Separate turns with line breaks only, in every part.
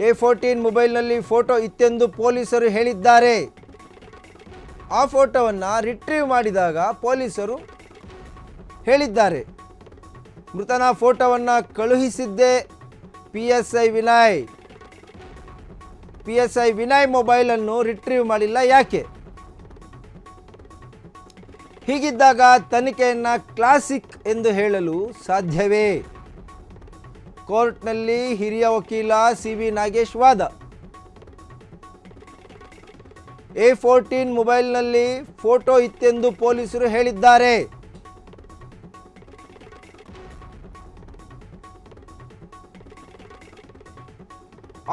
A14 ಮೊಬೈಲ್ನಲ್ಲಿ photo ಇತ್ತೆಂದು ಪೊಲೀಸರು ಹೇಳಿದ್ದಾರೆ. ಆ ಫೋಟೋವನ್ನು ರಿಟ್ರೀವ್ ಮಾಡಿದಾಗ ಪೊಲೀಸರು ಹೇಳಿದ್ದಾರೆ. ಮೃತನ ಫೋಟೋವನ್ನು ಕಳುಹಿಸಿದ್ದೇ PSI ವಿನಯ್. PSI ವಿನಯ್ ಮೊಬೈಲನ್ನು ರಿಟ್ರೀವ್ ಮಾಡಿಲ್ಲ ಯಾಕೆ? ಹೀಗಿದ್ದಾಗ ತನಿಖೆಯನ್ನು ಕ್ಲಾಸಿಕ್ ಎಂದು ಹೇಳಲು ಸಾಧ್ಯವೇ? ಕೋರ್ಟ್ನಲ್ಲಿ ಹಿರಿಯ ವಕೀಲ CV ನಾಗೇಶ್ ವಾದ. A14 ಮೊಬೈಲ್ನಲ್ಲಿ ಫೋಟೋ ಇತ್ತೆಂದು ಪೊಲೀಸರು ಹೇಳಿದ್ದಾರೆ.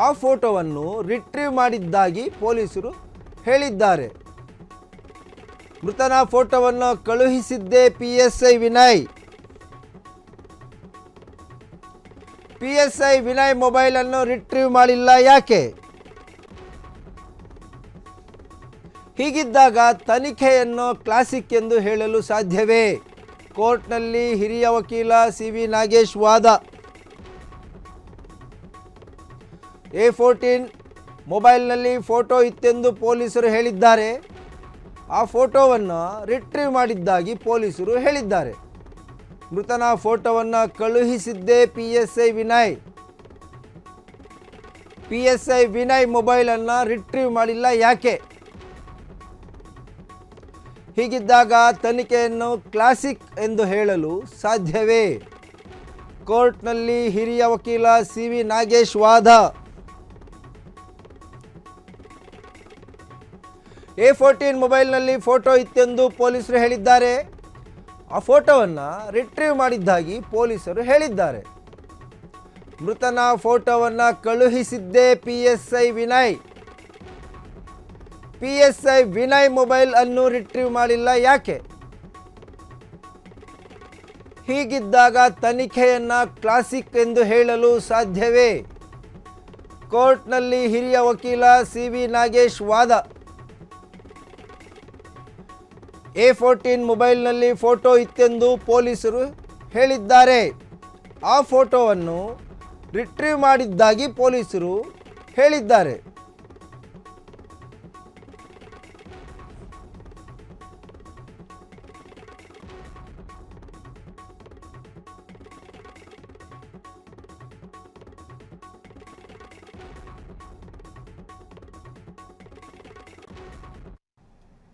ಆ ಫೋಟೋವನ್ನು ರಿಟ್ರೀವ್ ಮಾಡಿದ್ದಾಗಿ ಪೊಲೀಸರು ಹೇಳಿದ್ದಾರೆ. ಮೃತನ ಫೋಟೋವನ್ನು ಕಳುಹಿಸಿದ್ದೇ PSI ವಿನಯ್. PSI ವಿನಯ್ ಮೊಬೈಲನ್ನು ರಿಟ್ರೀವ್ ಮಾಡಿಲ್ಲ ಯಾಕೆ? ಹೀಗಿದ್ದಾಗ ತನಿಖೆಯನ್ನು ಕ್ಲಾಸಿಕ್ ಎಂದು ಹೇಳಲು ಸಾಧ್ಯವೇ? ಕೋರ್ಟ್ನಲ್ಲಿ ಹಿರಿಯ ವಕೀಲ CV ನಾಗೇಶ್ ವಾದ. A14 ಮೊಬೈಲ್ನಲ್ಲಿ ಫೋಟೋ ಇತ್ತೆಂದು ಪೊಲೀಸರು ಹೇಳಿದ್ದಾರೆ. ಆ ಫೋಟೋವನ್ನು ರಿಟ್ರೀವ್ ಮಾಡಿದ್ದಾಗಿ ಪೊಲೀಸರು ಹೇಳಿದ್ದಾರೆ. ಮೃತನ ಫೋಟೋವನ್ನು ಕಳುಹಿಸಿದ್ದೇ PSI ವಿನಯ್. PSI ವಿನಯ್ ಮೊಬೈಲನ್ನು ರಿಟ್ರೀವ್ ಮಾಡಿಲ್ಲ ಯಾಕೆ? ಹೀಗಿದ್ದಾಗ ತನಿಖೆಯನ್ನು ಕ್ಲಾಸಿಕ್ ಎಂದು ಹೇಳಲು ಸಾಧ್ಯವೇ? ಕೋರ್ಟ್ನಲ್ಲಿ ಹಿರಿಯ ವಕೀಲ CV ನಾಗೇಶ್ ವಾದ. A14 ಮೊಬೈಲ್ನಲ್ಲಿ ಫೋಟೋ ಇತ್ತೆಂದು ಪೊಲೀಸರು ಹೇಳಿದ್ದಾರೆ. ಆ ಫೋಟೋವನ್ನು ರಿಟ್ರೀವ್ ಮಾಡಿದ್ದಾಗಿ ಪೊಲೀಸರು ಹೇಳಿದ್ದಾರೆ. ಮೃತನ ಫೋಟೋವನ್ನು ಕಳುಹಿಸಿದ್ದೇ PSI Vinay. PSI Vinay mobile ಅನ್ನು ರಿಟ್ರೀವ್ ಮಾಡಿಲ್ಲ ಯಾಕೆ? ಹೀಗಿದ್ದಾಗ ತನಿಖೆಯನ್ನು ಕ್ಲಾಸಿಕ್ ಎಂದು ಹೇಳಲು ಸಾಧ್ಯವೇ? ಕೋರ್ಟ್ನಲ್ಲಿ ಹಿರಿಯ ವಕೀಲ CV ನಾಗೇಶ್ ವಾದ. A14 ಮೊಬೈಲ್ನಲ್ಲಿ ಫೋಟೋ ಇತ್ತೆಂದು ಪೊಲೀಸರು ಹೇಳಿದ್ದಾರೆ. ಆ ಫೋಟೋವನ್ನು ರಿಟ್ರೀವ್ ಮಾಡಿದ್ದಾಗಿ ಪೊಲೀಸರು ಹೇಳಿದ್ದಾರೆ.